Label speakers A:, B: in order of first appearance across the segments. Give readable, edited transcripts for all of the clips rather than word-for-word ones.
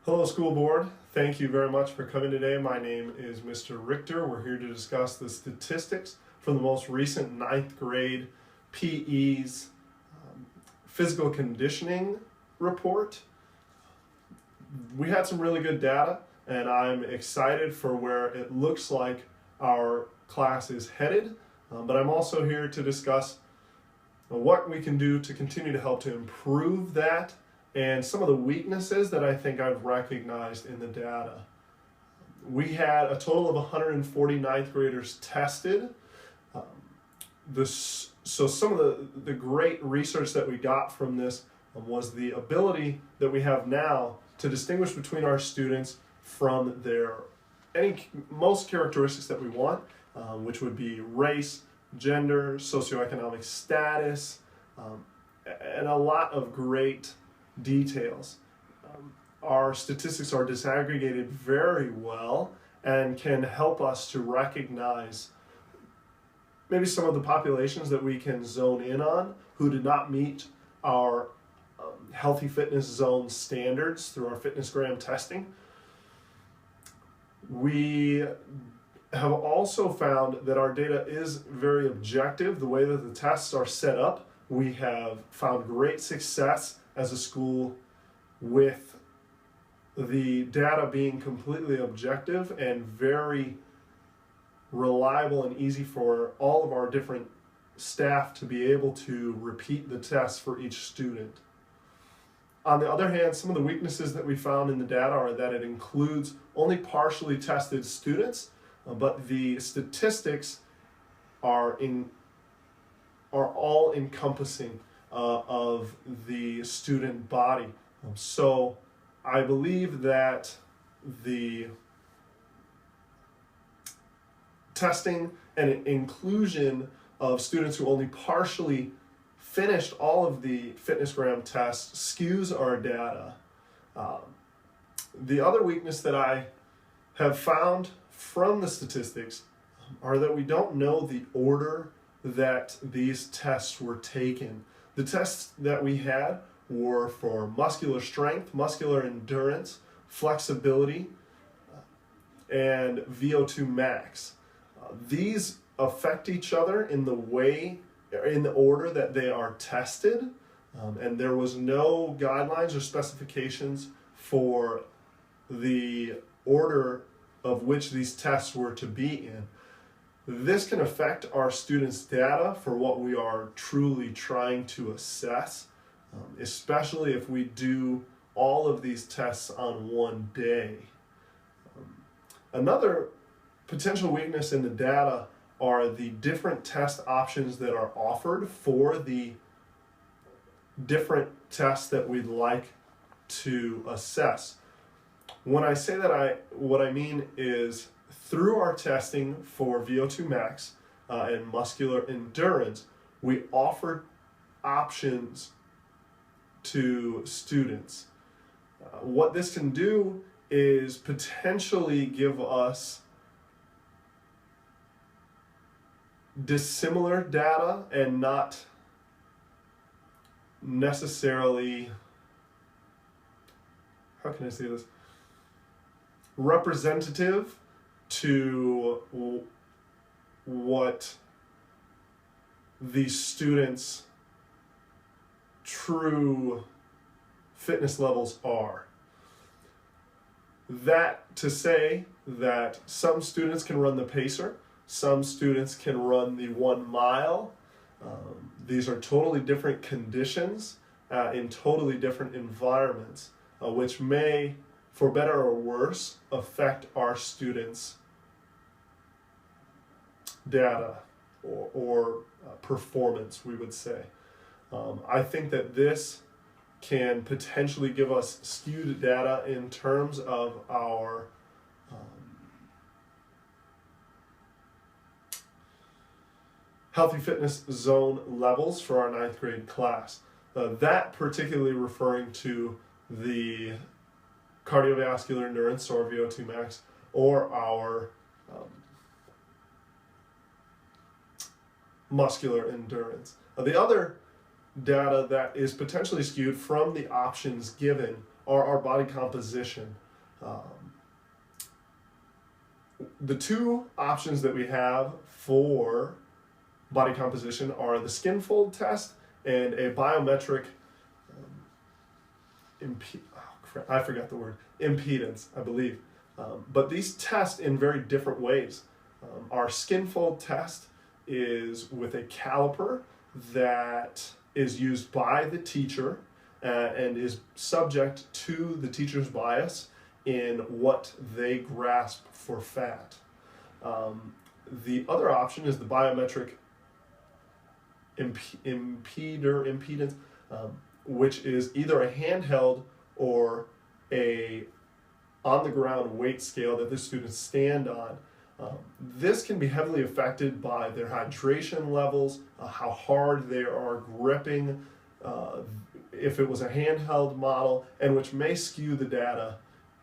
A: Hello, school board. Thank you very much for coming today. My name is Mr. Richter. We're here to discuss the statistics from the most recent ninth grade PE's physical conditioning report. We had some really good data, and I'm excited for where it looks like our class is headed, but I'm also here to discuss what we can do to continue to help to improve that and some of the weaknesses that I think I've recognized in the data. We had a total of 140 ninth graders tested. So some of the great research that we got from this was the ability that we have now to distinguish between our students from most characteristics that we want, which would be race, gender, socioeconomic status, and a lot of great details. Our statistics are disaggregated very well and can help us to recognize maybe some of the populations that we can zone in on who did not meet our healthy fitness zone standards through our fitnessgram testing. We have also found that our data is very objective. The way that the tests are set up, we have found great success as a school with the data being completely objective and very reliable and easy for all of our different staff to be able to repeat the tests for each student. On the other hand, some of the weaknesses that we found in the data are that it includes only partially tested students, but the statistics are all encompassing of the student body. So I believe that the testing and inclusion of students who only partially finished all of the fitnessgram tests skews our data. The other weakness that I have found from the statistics are that we don't know the order that these tests were taken. The tests that we had were for muscular strength, muscular endurance, flexibility, and VO2 max. These affect each other in the order that they are tested, and there was no guidelines or specifications for the order of which these tests were to be in. This can affect our students' data for what we are truly trying to assess, especially if we do all of these tests on one day. Another potential weakness in the data are the different test options that are offered for the different tests that we'd like to assess. When I say that, what I mean is through our testing for VO2 max and muscular endurance, we offer options to students. What this can do is potentially give us dissimilar data and not necessarily, how can I say this, representative to what the students' true fitness levels are. That to say that some students can run the pacer, some students can run the 1 mile. These are totally different conditions in totally different environments, which may, for better or worse, affect our students' data or performance, we would say. I think that this can potentially give us skewed data in terms of our healthy fitness zone levels for our ninth grade class. That particularly referring to the cardiovascular endurance, or VO2 max, or our muscular endurance. The other data that is potentially skewed from the options given are our body composition. The two options that we have for body composition are the skin fold test and a biometric I forgot the word, impedance, I believe. But these test in very different ways. Our skin fold test is with a caliper that is used by the teacher and is subject to the teacher's bias in what they grasp for fat. The other option is the biometric impedance, which is either a handheld or a on-the-ground weight scale that the students stand on. This can be heavily affected by their hydration levels, how hard they are gripping, if it was a handheld model, and which may skew the data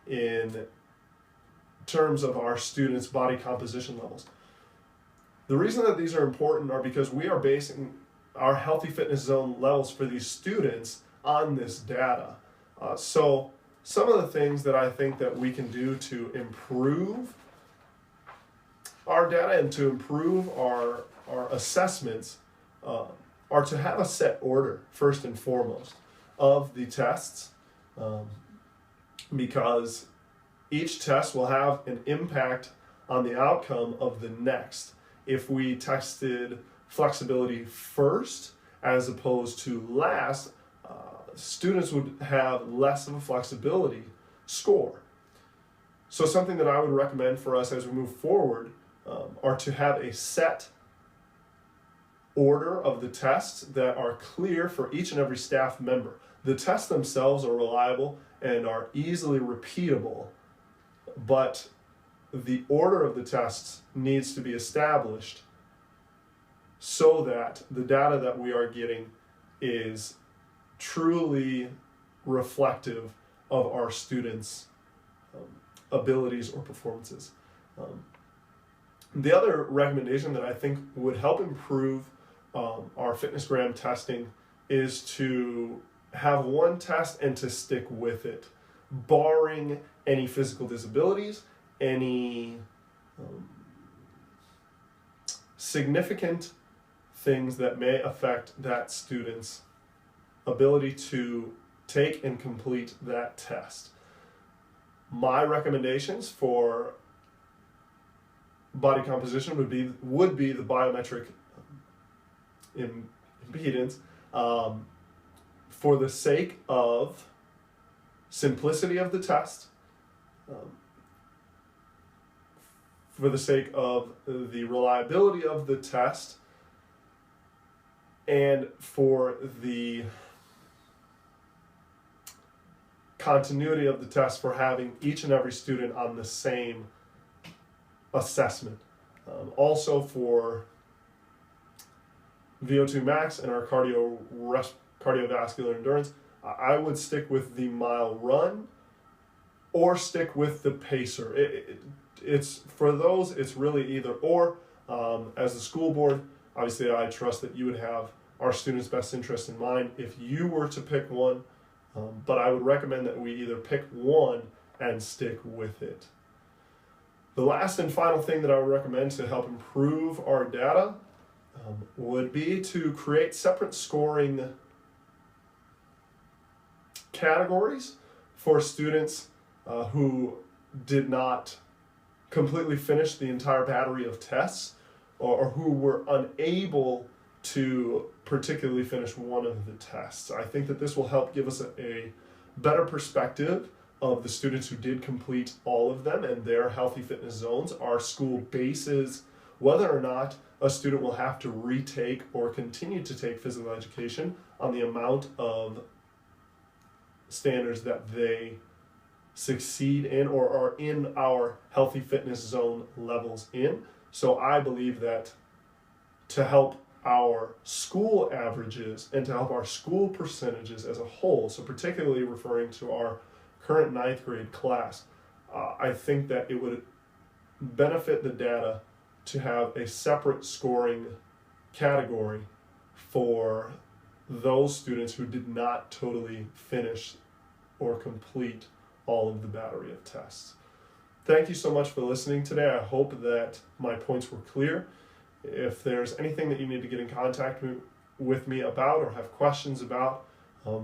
A: in terms of our students' body composition levels. The reason that these are important are because we are basing our healthy fitness zone levels for these students on this data. So some of the things that I think that we can do to improve our data and to improve our assessments are to have a set order, first and foremost, of the tests, because each test will have an impact on the outcome of the next. If we tested flexibility first as opposed to last, students would have less of a flexibility score. So something that I would recommend for us as we move forward are to have a set order of the tests that are clear for each and every staff member. The tests themselves are reliable and are easily repeatable, but the order of the tests needs to be established so that the data that we are getting is truly reflective of our students' abilities or performances. The other recommendation that I think would help improve our FitnessGram testing is to have one test and to stick with it, barring any physical disabilities, any significant things that may affect that student's ability to take and complete that test. My recommendations for body composition would be the biometric impedance, for the sake of simplicity of the test, for the sake of the reliability of the test, and for the continuity of the test, for having each and every student on the same assessment. Also for VO2 max and our cardiovascular endurance, I would stick with the mile run or stick with the pacer. It's for those, it's really either or. As the school board, obviously I trust that you would have our students' best interest in mind if you were to pick one, but I would recommend that we either pick one and stick with it. The last and final thing that I would recommend to help improve our data would be to create separate scoring categories for students who did not completely finish the entire battery of tests, or who were unable to particularly finish one of the tests. I think that this will help give us a better perspective of the students who did complete all of them and their healthy fitness zones. Our school bases whether or not a student will have to retake or continue to take physical education on the amount of standards that they succeed in or are in our healthy fitness zone levels in. So I believe that to help our school averages and to help our school percentages as a whole, so particularly referring to our current 9th grade class, I think that it would benefit the data to have a separate scoring category for those students who did not totally finish or complete all of the battery of tests. Thank you so much for listening today. I hope that my points were clear. If there's anything that you need to get in contact with me about or have questions about,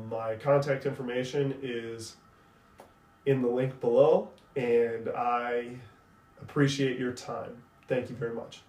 A: my contact information is in the link below, and I appreciate your time. Thank you very much.